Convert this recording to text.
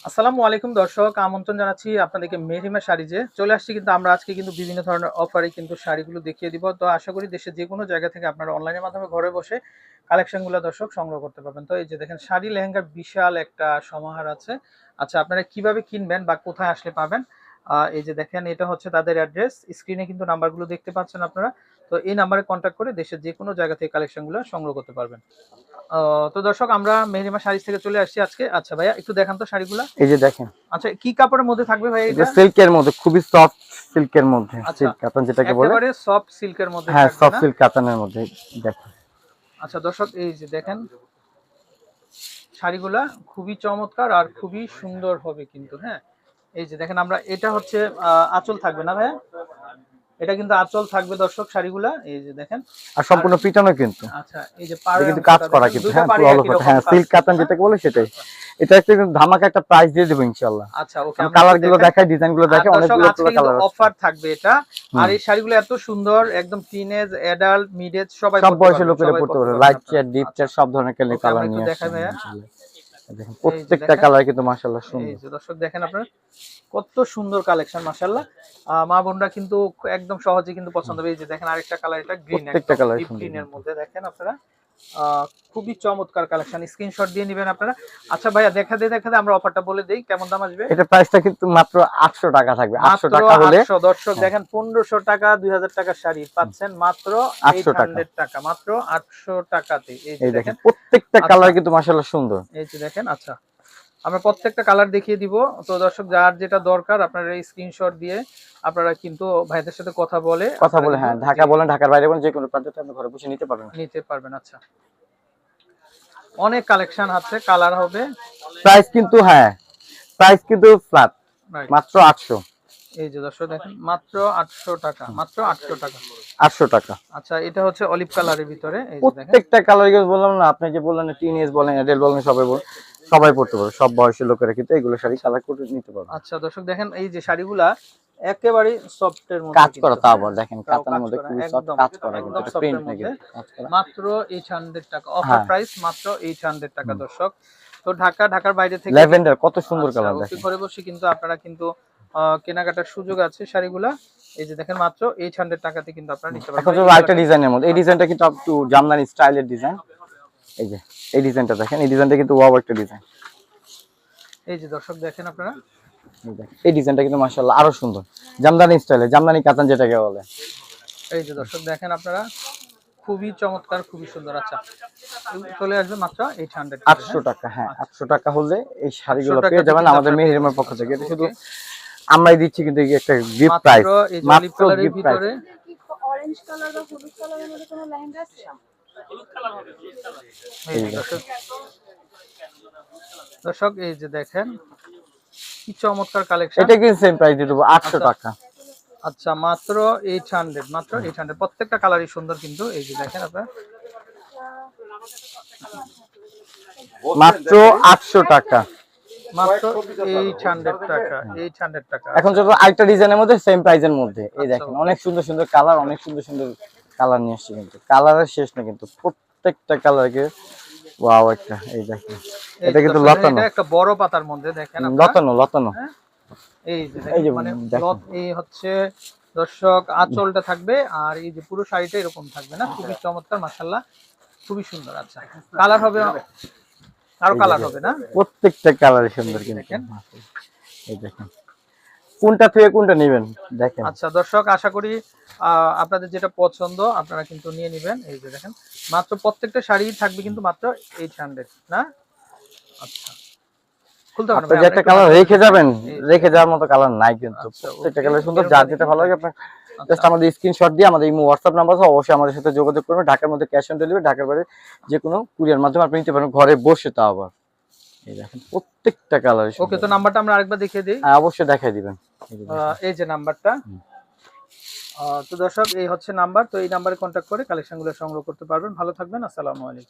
আসসালামু আলাইকুম দর্শক, আমন্ত্রণ জানাচ্ছি আপনাদেরকে মেহরিমা শাড়িজে। চলে আসছি কিন্তু আমরা আজকে কিন্তু বিভিন্ন ধরনের অফারে কিন্তু শাড়িগুলো দেখিয়ে দিব। তো আশা করি দেশের যেকোনো জায়গা থেকে আপনারা অনলাইনের মাধ্যমে ঘরে বসে কালেকশনগুলো দর্শক সংগ্রহ করতে পারবেন। তো এই যে দেখেন শাড়ি লেহেঙ্গার বিশাল একটা সমাহার আছে। আচ্ছা, আপনারা কিভাবে কিনবেন বা কোথায় আসলে পাবেন? এই যে দেখেন এটা হচ্ছে তাদের অ্যাড্রেস। স্ক্রিনে কিন্তু নাম্বারগুলো দেখতে পাচ্ছেন আপনারা। তো এই নাম্বারে কন্ট্যাক্ট করে দেশের যেকোনো জায়গা থেকে কালেকশনগুলো সংগ্রহ করতে পারবেন। তো দর্শক আমরা মেহরিমা শাড়ি থেকে চলে আসছি আজকে। আচ্ছা ভাইয়া একটু দেখান তো শাড়িগুলা। এই যে দেখেন, আচ্ছা, কি কাপড়ের মধ্যে থাকবে ভাই এটা এটা? সিল্কের মধ্যে, খুবই সফট সিল্কের মধ্যে, আচ্ছা, সিল্ক কাতান যেটাকে বলে। একেবারে সফট সিল্কের মধ্যে হ্যাঁ, থাকবে সফট না? সিল্ক কাতানের মধ্যে। দেখেন, আচ্ছা দর্শক এই যে দেখেন শাড়িগুলা খুবই চমৎকার আর খুবই সুন্দর হবে কিন্তু, হ্যাঁ। এই যে দেখেন আমরা এটা হচ্ছে আঁচল থাকবে না ভাইয়া? এটা কিন্তু আঁচল থাকবে দর্শক শাড়িগুলা, এই যে দেখেন। আর আর সম্পূর্ণ পিটানো কিন্তু। আচ্ছা, এই যে এটা পাড়ের কিন্তু কাজ অংশটা করা দেখেন, কিন্তু, দুইটা হ্যাঁ, পাড়ে পুরো অল একই ওভার। রকম হ্যাঁ, কাজ সিল্ক কাতান না? যেটাকে বলে সেটাই। এটা একটা কিন্তু ধামাকা একটা প্রাইস দিয়ে দেবো ইনশাআল্লাহ। আচ্ছা ওকে, আমি আমরা কালার একটু গুলো দেখাই। দেখাই, ডিজাইন গুলো আর দেখাই, দর্শক অনেকগুলো আজকে কিন্তু কালার আছে। অফার থাকবে এটা। আর হুম, এই শাড়িগুলো এত সুন্দর, একদম টিনেজ, অ্যাডাল্ট, মিড এজ সবাই সব পড়তে বয়সের পারবেন, লোকেরা সবাই পড়তে পড়তে পারবে, পারবেন লাইট আপনারা। চেয়ার, ডিপ আচ্ছা চেয়ার, সব ধরনের ওকে, আমরা কালার একটু নিয়ে আসছে দেখাই ভাইয়া। ইনশাআল্লাহ। দেখেন এই যে প্রত্যেকটা দেখেন, কালার কিন্তু মাশাআল্লাহ এই সুন্দর। যে দর্শক দেখেন আপনারা কত সুন্দর কালেকশন মাশাআল্লাহ। মা বোনরা কিন্তু একদম সহজে কিন্তু পছন্দ হবে। এই যে দেখেন আরেকটা কালার, এটা গ্রিন, প্রত্যেকটা একদম কালার ডিপ সুন্দর গ্রিনের কিন্তু। মধ্যে দেখেন আপনারা। খুবই চমৎকার কালেকশন, স্ক্রিনশট দিয়ে নেবেন আপনারা। আচ্ছা ভাইয়া দেখাতে আমরা অফারটা বলে দেই কেমন দাম আসবে। এটা প্রাইসটা কিন্তু মাত্র 800 টাকা থাকবে। 800 মাত্র টাকা হলে, 800। দর্শক হ্যাঁ, দেখেন 1500 টাকা 2000 টাকার শাড়ি পাচ্ছেন মাত্র 800 টাকা। 800 টাকা, মাত্র 800 টাকাতে। এই যে এই দেখেন দেখেন। প্রত্যেকটা আচ্ছা, কালার কিন্তু মাশাআল্লাহ সুন্দর। এই যে দেখেন। আচ্ছা, আমরা প্রত্যেকটা কালার দেখিয়ে দিব। তো দর্শক যার যেটা দরকার আপনারা এই স্ক্রিনশট দিয়ে আপনারা কিন্তু ভাইদের সাথে কথা বলে কথা আপনারা বলে, কিন্তু হ্যাঁ, ঢাকা বলেন, ঢাকার বাইরে বলেন, যে কোনো প্রান্তে আপনি ঘরে বসে নিতে পারবেন। নিতে পারবেন। আচ্ছা, অনেক কালেকশন আছে, কালার হবে। প্রাইস কিন্তু, হ্যাঁ, প্রাইস কিন্তু ফ্ল্যাট, রাইট। মাত্র 800। এই যে দর্শক দেখেন মাত্র 800 টাকা, মাত্র 800 টাকা। 800 টাকা। আচ্ছা, এটা হচ্ছে অলিভ কালারের ভিতরে, এই যে দেখেন। প্রত্যেকটা কালার কিন্তু বললাম না, আপনি যে বললেন টিনেজ বলেন, অ্যাডাল্ট বলেন, সবাই পড়তে পারবে, সব বয়সের লোকেরা কিন্তু এগুলো শাড়ি আচ্ছা কালার করে নিতে পারবে। আচ্ছা দর্শক দেখেন এই যে শাড়িগুলা একেবারে সফটের মধ্যে কাজ করা, কিন্তু, তাও হ্যাঁ, আবার দেখেন তাও কাতানের কাজ মধ্যে করা, খুবই সফট, একদম কাজ করা কিন্তু, একদম এটা সফটের প্রিন্ট না মধ্যে। কিন্তু, কাজ করা। মাত্র 800 টাকা, অফার হ্যাঁ, প্রাইস মাত্র 800 টাকা দর্শক। তো ঢাকার বাইরে থেকে ল্যাভেন্ডার কত সুন্দর আচ্ছা কালার ওকে, দেখেন। ঘরে বসে কিন্তু আপনারা কিন্তু কেনাকাটার সুযোগ আছে শাড়িগুলা। এই যে দেখেন মাত্র 800 টাকাতে কিন্তু আপনারা নিতে পারবেন। এখন ভাই, তো এই আরেকটা কালারটা। ডিজাইনের মধ্যে, এই আচ্ছা ডিজাইনটা কিন্তু একটু জামদানি স্টাইলের ডিজাইন। এই যে এই ডিজাইনটা দেখেন, এই ডিজাইনটা কিন্তু ওয়াও একটা ডিজাইন। এই যে দর্শক দেখেন আপনারা, এই ডিজাইনটা কিন্তু মাশাআল্লাহ আরো সুন্দর, জামদানি স্টাইলে, জামদানি কাতান যেটাকে বলে। এই যে দর্শক দেখেন আপনারা খুবই চমৎকার, খুবই সুন্দর। আচ্ছা, চলে আসবে মাত্র 800 টাকা, 800 হ্যাঁ। টাকা, হ্যাঁ, আচ্ছা, 800 টাকা হলে এই 800 শাড়িগুলো পেয়ে টাকাতে যাবেন কিন্তু আমাদের আপনারা পেয়ে মেহেরিমার যাবেন। পক্ষ আচ্ছা থেকে। এটা শুধু ওকে, আমরাই দিচ্ছি কিন্তু, এই একটা গিফট মাত্র প্রাইস, এই যে অলিভ মাত্র কালারের গিফট প্রাইস। ভিতরে। অরেঞ্জ কালার বা হলুদ কালারের মধ্যে কোনো লেহেঙ্গা আছে? এই এই যে দেখেন, দর্শক এই যে দেখেন কি চমৎকার কালেকশন। এটা কিন্তু সেম প্রাইস দিয়ে দেবো, 800 আচ্ছা টাকা। আচ্ছা, মাত্র 800, মাত্র 800। প্রত্যেকটা কালারই সুন্দর কিন্তু, এই যে দেখেন আপনারা মাত্র 800 টাকা। মাত্র 800 টাকা, 800 টাকা। এখন আচ্ছা যত আরেকটা ডিজাইনের মধ্যে, সেম প্রাইজের মধ্যে, এই আচ্ছা দেখেন ওকে, অনেক সুন্দর সুন্দর কালার, অনেক সুন্দর সুন্দর কালার নিয়ে আসছে কিন্তু, কালারের শেষ না কিন্তু, প্রত্যেকটা কালারকে ওয়াও একটা। এই দেখেন, এই এটা যে কিন্তু দর্শক দেখেন লতানো, এটা একটা বড় পাতার মধ্যে দেখেন আপনারা, লতানো, লতানো। হ্যাঁ। এই যে এই দেখেন যে মানে দেখেন, এই হচ্ছে দর্শক আঁচলটা থাকবে আর এই যে পুরো শাড়িটা এরকম থাকবে না, খুবই চমৎকার মাশাআল্লাহ, খুবই সুন্দর। আচ্ছা, কালার হবে, আরো এই কালার দেখেন হবে না? প্রত্যেকটা কালার এই সুন্দর যে কিন্তু। দেখেন। এই দেখেন কোনটা থেকে কোনটা নেবেন দেখেন। আচ্ছা দর্শক আশা করি আপনাদের যেটা পছন্দ আপনারা কিন্তু নিয়ে নেবেন। এই যে দেখেন মাত্র প্রত্যেকটা শাড়ি থাকবে কিন্তু মাত্র 800, না? আচ্ছা, খুলতে পারেন আপনি ভাই, যে আমরা একটা একটু কালার হাতে করে রেখে দেখাই। যাবেন, এই যে রেখে দেখেন। যাওয়ার মতো কালার নাই কিন্তু, আচ্ছা প্রত্যেকটা ওকে, কালার সুন্দর, এরকম যার যেটা দেখি ভালো লাগে হ্যাঁ। আপনি জাস্ট আচ্ছা আমাদের স্ক্রিনশট দিয়ে আমাদের ইমো হোয়াটসঅ্যাপ নাম্বার আছে, অবশ্যই আমাদের সাথে যোগাযোগ করবেন। ঢাকার মধ্যে ক্যাশ অন ডেলিভারি, ঢাকার বাইরে যে কোনো কুরিয়ার মাধ্যমে আপনি নিতে পারেন ঘরে বসে, তা আবার। এই দেখেন প্রত্যেকটা কালার ওকে, সুন্দর। তো নাম্বারটা আমরা আরেকবার দেখিয়ে দিই। হ্যাঁ, অবশ্যই দেখাই দিবেন। এই যে দেখেন। এই যে নাম্বারটা। হুম। তো দর্শক এই হচ্ছে নাম্বার, তো এই নাম্বারে কন্ট্যাক্ট করে কালেকশনগুলো সংগ্রহ করতে পারবেন। ভালো থাকবেন, আসসালামু আলাইকুম।